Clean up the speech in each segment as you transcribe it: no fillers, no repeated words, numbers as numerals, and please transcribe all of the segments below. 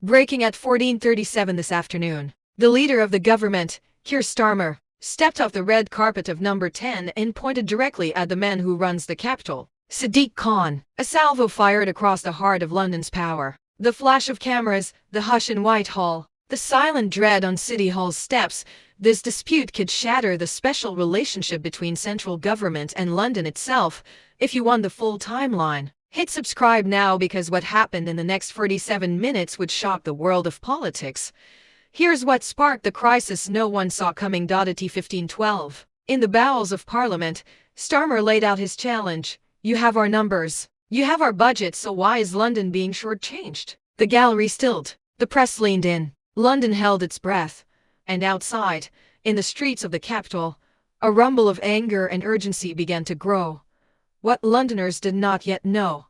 Breaking at 14:37 this afternoon, the leader of the government, Keir Starmer, stepped off the red carpet of number 10 and pointed directly at the man who runs the capital, Sadiq Khan. A salvo fired across the heart of London's power. The flash of cameras, the hush in Whitehall, the silent dread on City Hall's steps. This dispute could shatter the special relationship between central government and London itself. If you want the full timeline, hit subscribe now, because what happened in the next 47 minutes would shock the world of politics. Here's what sparked the crisis no one saw coming. At 15:12, in the bowels of Parliament, Starmer laid out his challenge. You have our numbers. You have our budget, so why is London being shortchanged? The gallery stilled. The press leaned in. London held its breath. And outside, in the streets of the capital, a rumble of anger and urgency began to grow. What Londoners did not yet know: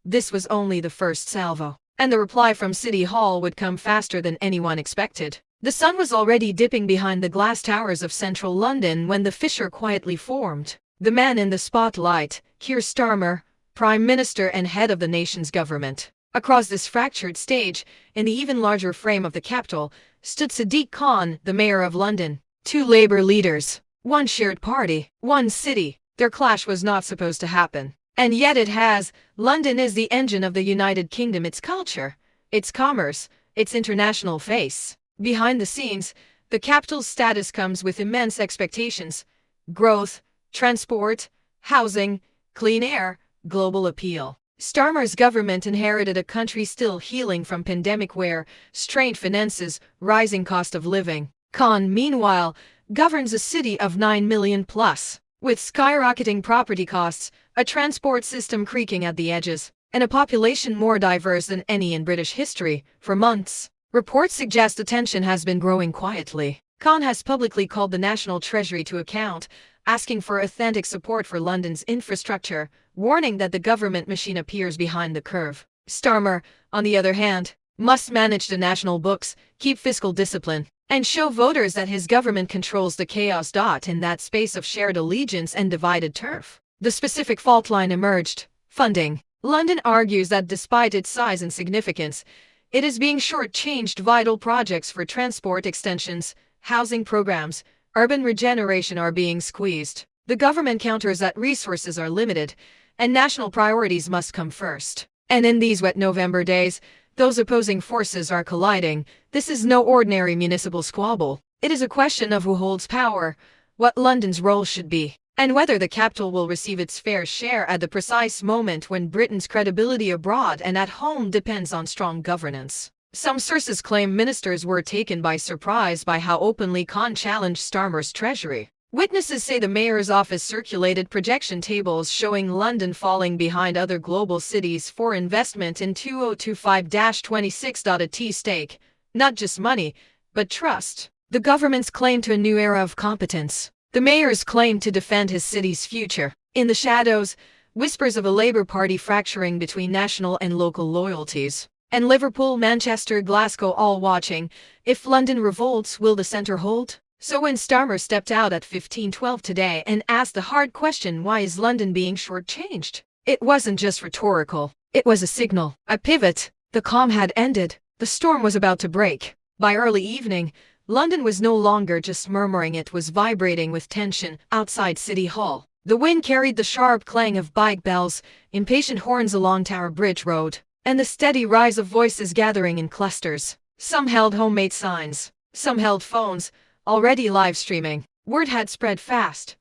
this was only the first salvo, and the reply from City Hall would come faster than anyone expected. The sun was already dipping behind the glass towers of central London when the fissure quietly formed. The man in the spotlight, Keir Starmer, Prime Minister and head of the nation's government. Across this fractured stage, in the even larger frame of the capital, stood Sadiq Khan, the mayor of London. Two Labour leaders, one shared party, one city. Their clash was not supposed to happen. And yet it has. London is the engine of the United Kingdom, its culture, its commerce, its international face. Behind the scenes, the capital's status comes with immense expectations: growth, transport, housing, clean air, global appeal. Starmer's government inherited a country still healing from pandemic where strained finances, rising cost of living. Khan, meanwhile, governs a city of 9 million plus, with skyrocketing property costs, a transport system creaking at the edges, and a population more diverse than any in British history. For months, reports suggest the tension has been growing quietly. Khan has publicly called the National Treasury to account, asking for authentic support for London's infrastructure, warning that the government machine appears behind the curve. Starmer, on the other hand, must manage the national books, keep fiscal discipline, and show voters that his government controls the chaos. In that space of shared allegiance and divided turf, the specific fault line emerged: funding. London argues that despite its size and significance, it is being shortchanged. Vital projects for transport extensions, housing programs, urban regeneration are being squeezed. The government counters that resources are limited, and national priorities must come first. And in these wet November days, those opposing forces are colliding. This is no ordinary municipal squabble. It is a question of who holds power, what London's role should be, and whether the capital will receive its fair share at the precise moment when Britain's credibility abroad and at home depends on strong governance. Some sources claim ministers were taken by surprise by how openly Khan challenged Starmer's treasury. Witnesses say the mayor's office circulated projection tables showing London falling behind other global cities for investment in 2025-26. At stake, not just money, but trust. The government's claim to a new era of competence. The mayor's claim to defend his city's future. In the shadows, whispers of a Labour Party fracturing between national and local loyalties. And Liverpool, Manchester, Glasgow all watching. If London revolts, will the centre hold? So when Starmer stepped out at 15:12 today and asked the hard question, why is London being shortchanged? It wasn't just rhetorical. It was a signal, a pivot. The calm had ended. The storm was about to break. By early evening, London was no longer just murmuring, it was vibrating with tension. Outside City Hall, the wind carried the sharp clang of bike bells, impatient horns along Tower Bridge Road, and the steady rise of voices gathering in clusters. Some held homemade signs, some held phones, already live streaming. Word had spread fast.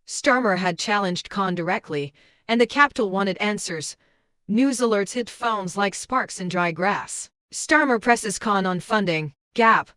Starmer had challenged Khan directly, and the capital wanted answers. News alerts hit phones like sparks in dry grass. Starmer presses Khan on funding gap.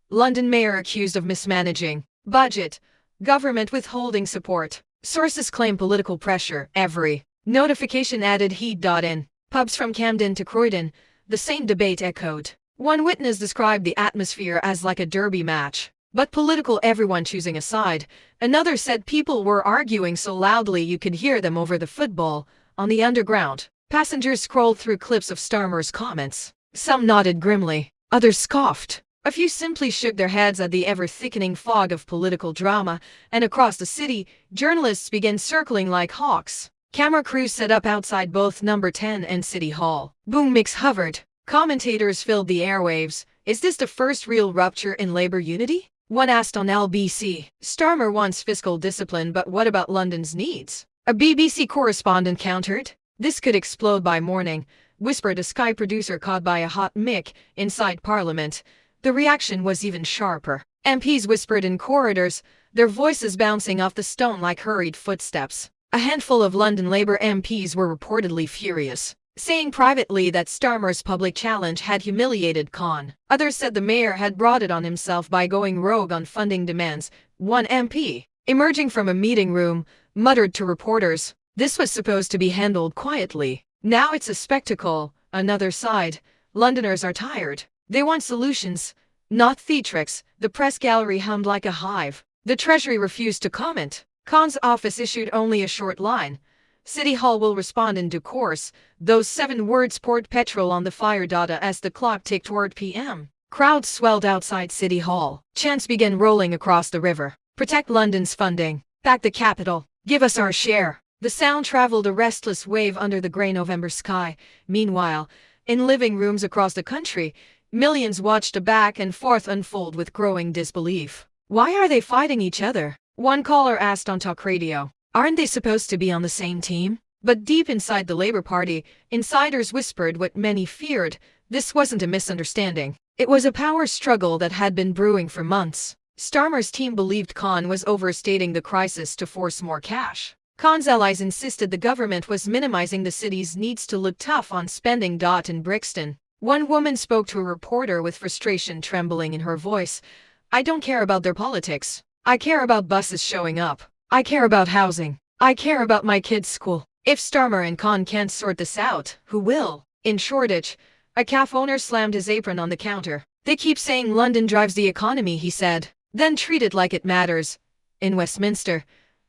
London mayor accused of mismanaging budget. Government withholding support. Sources claim political pressure. Every notification added heat. In pubs from Camden to Croydon, the same debate echoed. One witness described the atmosphere as like a derby match, but political, everyone choosing a side. Another said people were arguing so loudly you could hear them over the football. On the underground, passengers scrolled through clips of Starmer's comments. Some nodded grimly, others scoffed. A few simply shook their heads at the ever-thickening fog of political drama, and across the city, journalists began circling like hawks. Camera crews set up outside both Number 10 and City Hall. Boom mix hovered, Commentators filled the airwaves. Is this the first real rupture in Labour unity? One asked on LBC. Starmer wants fiscal discipline, but what about London's needs? A BBC correspondent countered. This could explode by morning, whispered a Sky producer caught by a hot mic inside Parliament. The reaction was even sharper. MPs whispered in corridors, their voices bouncing off the stone like hurried footsteps. A handful of London Labour MPs were reportedly furious, saying privately that Starmer's public challenge had humiliated Khan. Others said the mayor had brought it on himself by going rogue on funding demands. One MP, emerging from a meeting room, muttered to reporters, "This was supposed to be handled quietly. Now it's a spectacle." Another sighed, "Londoners are tired. They want solutions, not theatrics." The press gallery hummed like a hive. The Treasury refused to comment. Khan's office issued only a short line. City Hall will respond in due course. Those 7 words poured petrol on the fire. As the clock ticked toward PM, crowds swelled outside City Hall. Chants began rolling across the river. Protect London's funding. Back the capital. Give us our share. The sound traveled a restless wave under the grey November sky. Meanwhile, in living rooms across the country, millions watched a back and forth unfold with growing disbelief. Why are they fighting each other? One caller asked on talk radio. Aren't they supposed to be on the same team? But deep inside the Labour Party, insiders whispered what many feared. This wasn't a misunderstanding. It was a power struggle that had been brewing for months. Starmer's team believed Khan was overstating the crisis to force more cash. Khan's allies insisted the government was minimizing the city's needs to look tough on spending. In Brixton, one woman spoke to a reporter with frustration trembling in her voice. "I don't care about their politics. I care about buses showing up. I care about housing. I care about my kids' school. If Starmer and Khan can't sort this out, who will?" In Shoreditch, a cafe owner slammed his apron on the counter. "They keep saying London drives the economy," he said, "then treat it like it matters." In Westminster,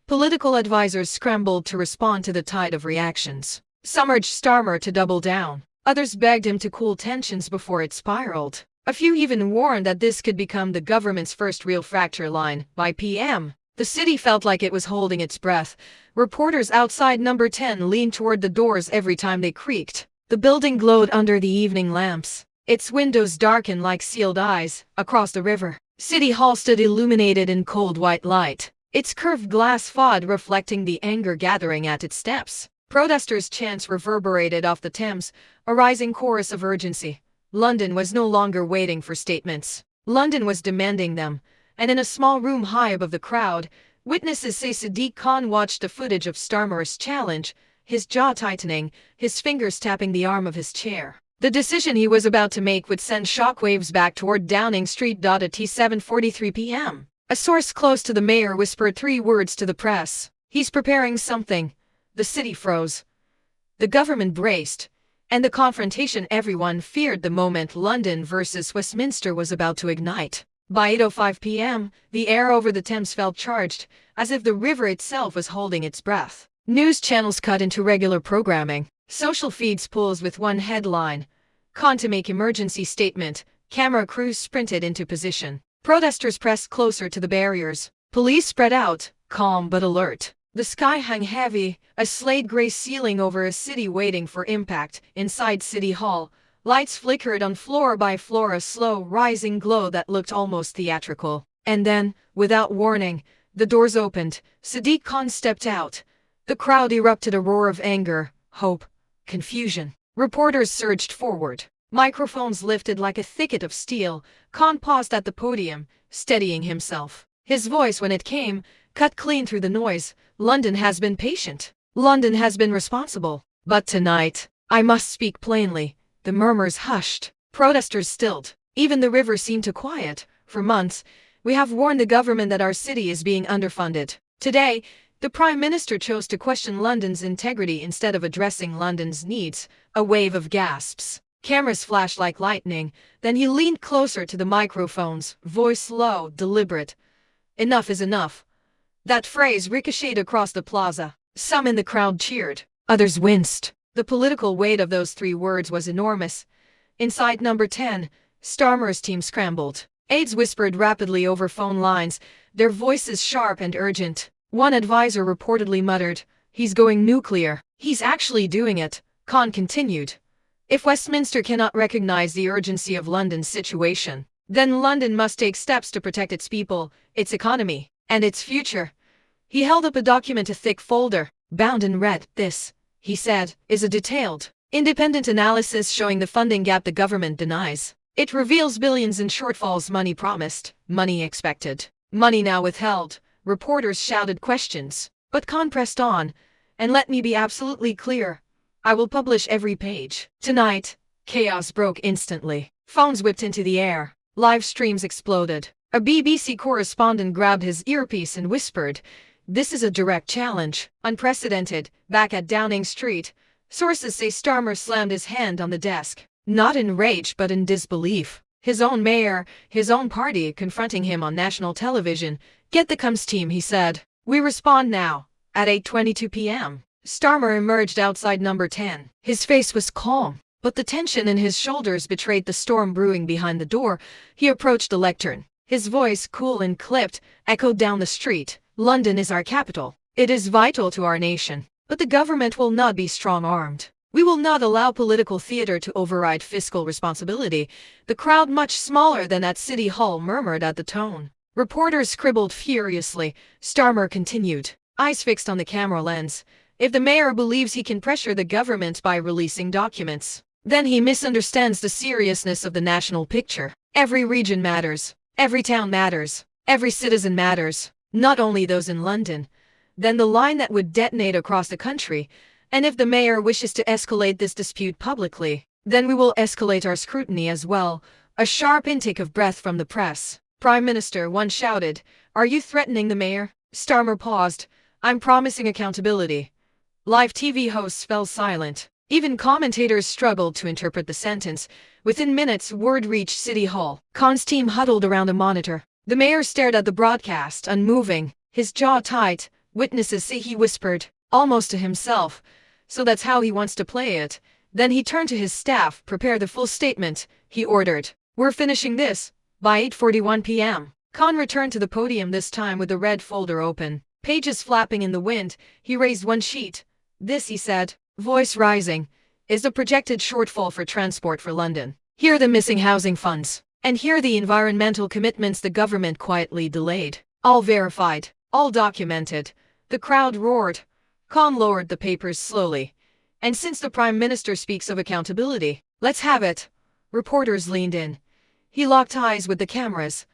political advisors scrambled to respond to the tide of reactions. Some urged Starmer to double down. Others begged him to cool tensions before it spiraled. A few even warned that this could become the government's first real fracture line. By PM, the city felt like it was holding its breath. Reporters outside Number 10 leaned toward the doors every time they creaked. The building glowed under the evening lamps. Its windows darkened like sealed eyes. Across the river, City Hall stood illuminated in cold white light, its curved glass facade reflecting the anger gathering at its steps. Protesters' chants reverberated off the Thames, a rising chorus of urgency. London was no longer waiting for statements. London was demanding them. And in a small room high above the crowd, witnesses say Sadiq Khan watched the footage of Starmer's challenge, his jaw tightening, his fingers tapping the arm of his chair. The decision he was about to make would send shockwaves back toward Downing Street. At 7:43 p.m., a source close to the mayor whispered 3 words to the press. "He's preparing something." The city froze. The government braced. And the confrontation everyone feared, the moment London versus Westminster, was about to ignite. By 8:05 p.m., the air over the Thames felt charged, as if the river itself was holding its breath. News channels cut into regular programming. Social feeds pulls with one headline: Khan to make emergency statement. Camera crews sprinted into position. Protesters pressed closer to the barriers. Police spread out, calm but alert. The sky hung heavy, a slate-gray ceiling over a city waiting for impact. Inside City Hall, lights flickered on floor by floor, a slow, rising glow that looked almost theatrical. And then, without warning, the doors opened. Sadiq Khan stepped out. The crowd erupted a roar of anger, hope, confusion. Reporters surged forward. Microphones lifted like a thicket of steel. Khan paused at the podium, steadying himself. His voice, when it came, cut clean through the noise. "London has been patient. London has been responsible. But tonight, I must speak plainly." The murmurs hushed. Protesters stilled. Even the river seemed to quiet. "For months, we have warned the government that our city is being underfunded. Today, the Prime Minister chose to question London's integrity instead of addressing London's needs." A wave of gasps. Cameras flashed like lightning. Then he leaned closer to the microphones, voice low, deliberate. "Enough is enough." That phrase ricocheted across the plaza. Some in the crowd cheered. Others winced. The political weight of those 3 words was enormous. Inside Number 10, Starmer's team scrambled. Aides whispered rapidly over phone lines, their voices sharp and urgent. One advisor reportedly muttered, "He's going nuclear." "He's actually doing it," Khan continued. If Westminster cannot recognize the urgency of London's situation, then London must take steps to protect its people, its economy, and its future. He held up a document, a thick folder, bound in red. This, he said, is a detailed, independent analysis showing the funding gap the government denies. It reveals billions in shortfalls, money promised, money expected, money now withheld. Reporters shouted questions, but Khan pressed on. And let me be absolutely clear. I will publish every page. Tonight, chaos broke instantly. Phones whipped into the air. Live streams exploded. A BBC correspondent grabbed his earpiece and whispered, "This is a direct challenge. Unprecedented." Back at Downing Street, sources say Starmer slammed his hand on the desk. Not in rage but in disbelief. His own mayor, his own party confronting him on national television. "Get the comms team," he said. "We respond now." At 8:22 p.m., Starmer emerged outside number 10. His face was calm, but the tension in his shoulders betrayed the storm brewing behind the door. He approached the lectern. His voice, cool and clipped, echoed down the street. "London is our capital. It is vital to our nation. But the government will not be strong-armed. We will not allow political theater to override fiscal responsibility." The crowd, much smaller than at City Hall, murmured at the tone. Reporters scribbled furiously. Starmer continued, eyes fixed on the camera lens. "If the mayor believes he can pressure the government by releasing documents, then he misunderstands the seriousness of the national picture. Every region matters. Every town matters. Every citizen matters. Not only those in London. Then the line that would detonate across the country. And if the mayor wishes to escalate this dispute publicly, then we will escalate our scrutiny as well." A sharp intake of breath from the press. "Prime Minister," one shouted, "are you threatening the mayor?" Starmer paused. "I'm promising accountability." Live TV hosts fell silent. Even commentators struggled to interpret the sentence. Within minutes, word reached City Hall. Khan's team huddled around a monitor. The mayor stared at the broadcast, unmoving, his jaw tight. Witnesses say he whispered, almost to himself. "So that's how he wants to play it." Then he turned to his staff. "Prepare the full statement," he ordered. "We're finishing this by 8:41 p.m. Khan returned to the podium, this time with the red folder open, pages flapping in the wind. He raised one sheet. "This," he said, voice rising, "is the projected shortfall for transport for London. Here are the missing housing funds. And here are the environmental commitments the government quietly delayed. All verified, all documented." The crowd roared. Khan lowered the papers slowly. "And since the Prime Minister speaks of accountability, let's have it." Reporters leaned in. He locked eyes with the cameras.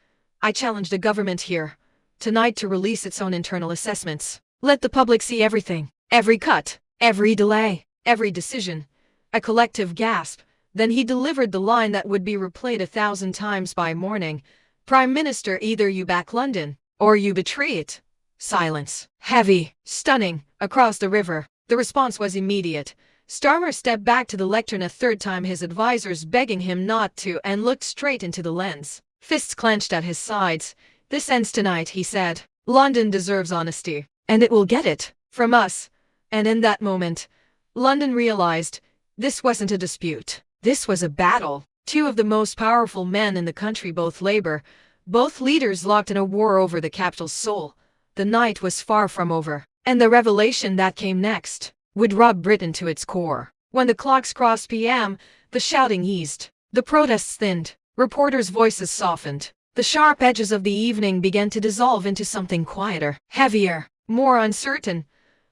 "I challenge the government here, tonight, to release its own internal assessments. Let the public see everything. Every cut, every delay, every decision." A collective gasp. Then he delivered the line that would be replayed 1,000 times by morning. "Prime Minister, either you back London, or you betray it." Silence. Heavy, stunning, across the river. The response was immediate. Starmer stepped back to the lectern a third time, his advisors begging him not to, and looked straight into the lens. Fists clenched at his sides. "This ends tonight," he said. "London deserves honesty, and it will get it from us." And in that moment, London realized this wasn't a dispute. This was a battle. Two of the most powerful men in the country, both Labour, both leaders locked in a war over the capital's soul. The night was far from over, and the revelation that came next would rub Britain to its core. When the clocks crossed p.m., the shouting eased. The protests thinned. Reporters' voices softened. The sharp edges of the evening began to dissolve into something quieter, heavier, more uncertain.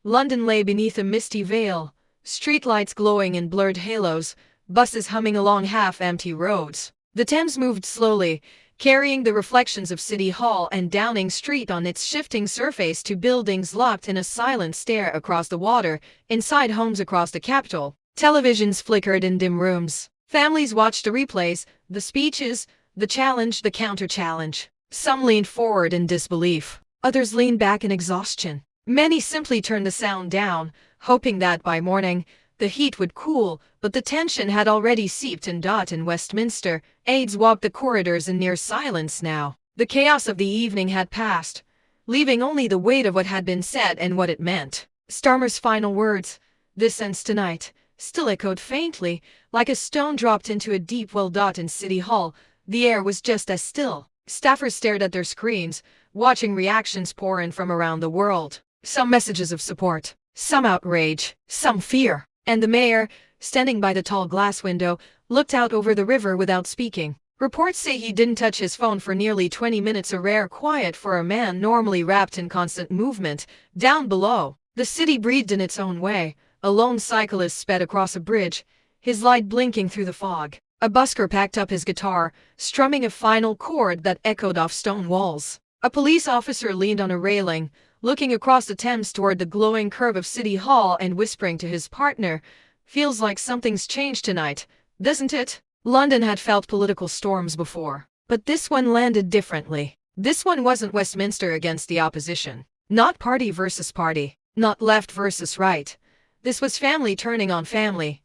London lay beneath a misty veil, streetlights glowing in blurred halos, buses humming along half-empty roads. The Thames moved slowly, carrying the reflections of City Hall and Downing Street on its shifting surface to buildings locked in a silent stare across the water. Inside homes across the capital, televisions flickered in dim rooms. Families watched the replays, the speeches, the challenge, the counter-challenge. Some leaned forward in disbelief. Others leaned back in exhaustion. Many simply turned the sound down, hoping that by morning, the heat would cool, but the tension had already seeped in. In Westminster, aides walked the corridors in near silence now. The chaos of the evening had passed, leaving only the weight of what had been said and what it meant. Starmer's final words, "This ends tonight," still echoed faintly, like a stone dropped into a deep well. In City Hall, the air was just as still. Staffers stared at their screens, watching reactions pour in from around the world. Some messages of support, some outrage, some fear. And the mayor, standing by the tall glass window, looked out over the river without speaking. Reports say he didn't touch his phone for nearly 20 minutes, a rare quiet for a man normally wrapped in constant movement. Down below, the city breathed in its own way. A lone cyclist sped across a bridge, his light blinking through the fog. A busker packed up his guitar, strumming a final chord that echoed off stone walls. A police officer leaned on a railing, looking across the Thames toward the glowing curve of City Hall and whispering to his partner, "Feels like something's changed tonight, doesn't it?" London had felt political storms before, but this one landed differently. This one wasn't Westminster against the opposition. Not party versus party, not left versus right. This was family turning on family.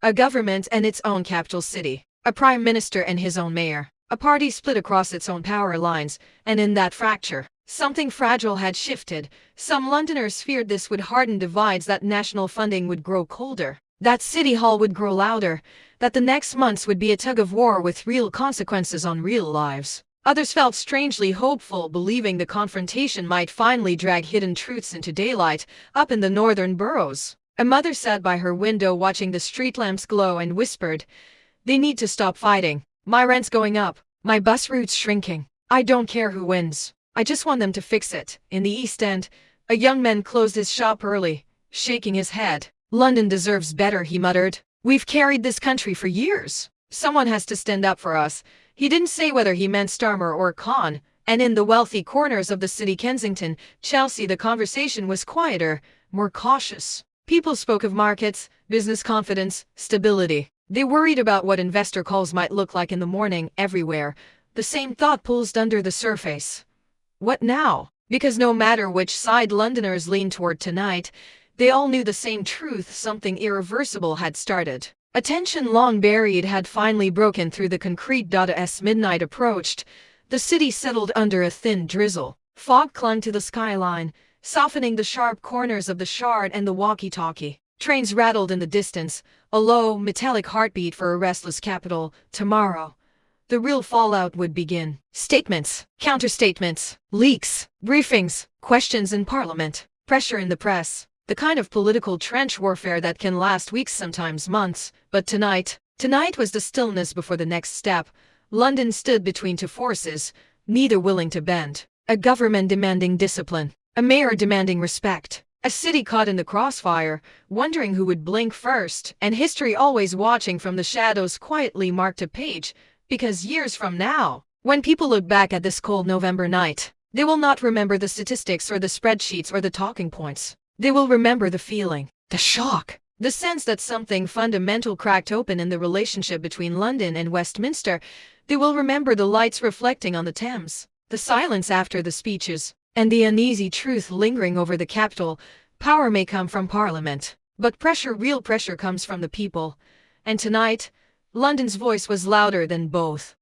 A government and its own capital city. A prime minister and his own mayor. A party split across its own power lines, and in that fracture, something fragile had shifted. Some Londoners feared this would harden divides, that national funding would grow colder, that City Hall would grow louder, that the next months would be a tug-of-war with real consequences on real lives. Others felt strangely hopeful, believing the confrontation might finally drag hidden truths into daylight. Up in the northern boroughs, a mother sat by her window watching the street lamps glow and whispered, "They need to stop fighting. My rent's going up, my bus route's shrinking. I don't care who wins. I just want them to fix it." In the East End, a young man closed his shop early, shaking his head. "London deserves better," he muttered. "We've carried this country for years. Someone has to stand up for us." He didn't say whether he meant Starmer or Khan, and in the wealthy corners of the city, Kensington, Chelsea, the conversation was quieter, more cautious. People spoke of markets, business confidence, stability. They worried about what investor calls might look like in the morning. Everywhere, the same thought pulsed under the surface. What now? Because no matter which side Londoners leaned toward tonight, they all knew the same truth: something irreversible had started. A tension long buried had finally broken through the concrete. As midnight approached, the city settled under a thin drizzle. Fog clung to the skyline, softening the sharp corners of the Shard and the walkie-talkie. Trains rattled in the distance, a low, metallic heartbeat for a restless capital. Tomorrow, the real fallout would begin. Statements, counter-statements, leaks, briefings, questions in Parliament, pressure in the press. The kind of political trench warfare that can last weeks, sometimes months. But tonight was the stillness before the next step. London stood between two forces, neither willing to bend. A government demanding discipline, a mayor demanding respect, a city caught in the crossfire, wondering who would blink first, and history always watching from the shadows quietly marked a page. Because years from now, when people look back at this cold November night, they will not remember the statistics or the spreadsheets or the talking points. They will remember the feeling, the shock, the sense that something fundamental cracked open in the relationship between London and Westminster. They will remember the lights reflecting on the Thames, the silence after the speeches, and the uneasy truth lingering over the capital. Power may come from Parliament, but pressure, real pressure, comes from the people. And tonight, London's voice was louder than both.